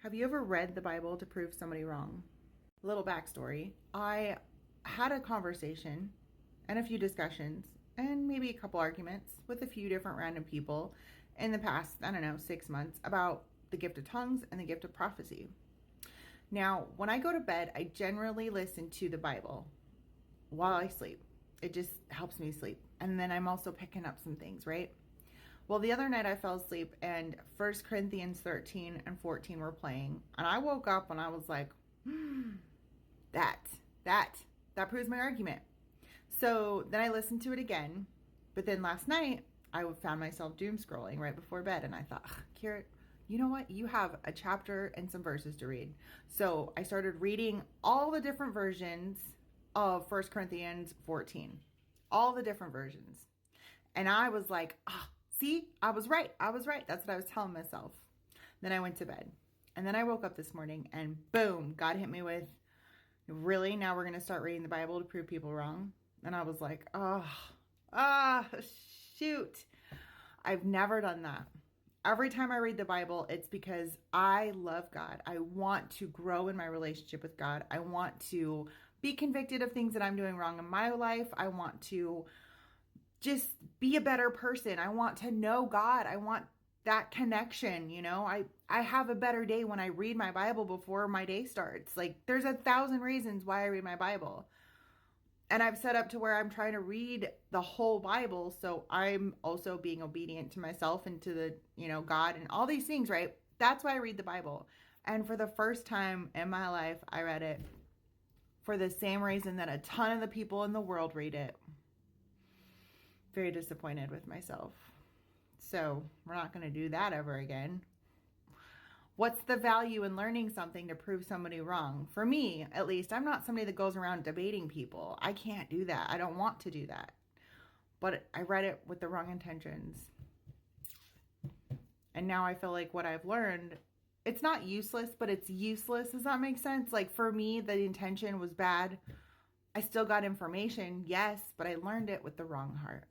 Have you ever read the Bible to prove somebody wrong? A little backstory. I had a conversation and a few discussions and maybe a couple arguments with a few different random people in the past, 6 months about the gift of tongues and the gift of prophecy. Now, when I go to bed, I generally listen to the Bible while I sleep. It just helps me sleep. And then I'm also picking up some things, right? Well, the other night I fell asleep and 1 Corinthians 13 and 14 were playing. And I woke up and I was like, that proves my argument. So then I listened to it again. But then last night I found myself doom scrolling right before bed. And I thought, Kira, you know what? You have a chapter and some verses to read. So I started reading all the different versions of 1 Corinthians 14. All the different versions. And I was like, see, I was right. That's what I was telling myself. Then I went to bed. And then I woke up this morning and boom, God hit me with, really? Now we're going to start reading the Bible to prove people wrong? And I was like, shoot. I've never done that. Every time I read the Bible, it's because I love God. I want to grow in my relationship with God. I want to be convicted of things that I'm doing wrong in my life. I want to just be a better person. I want to know God. I want that connection, I have a better day when I read my Bible before my day starts. Like, there's 1,000 reasons why I read my Bible. And I've set up to where I'm trying to read the whole Bible. So I'm also being obedient to myself and to the, God and all these things, right? That's why I read the Bible. And for the first time in my life, I read it for the same reason that a ton of the people in the world read it. Very disappointed with myself. So we're not going to do that ever again. What's the value in learning something to prove somebody wrong? For me, at least, I'm not somebody that goes around debating people. I can't do that. I don't want to do that. But I read it with the wrong intentions. And now I feel like what I've learned, it's not useless, but it's useless. Does that make sense? Like, for me, the intention was bad. I still got information, yes, but I learned it with the wrong heart.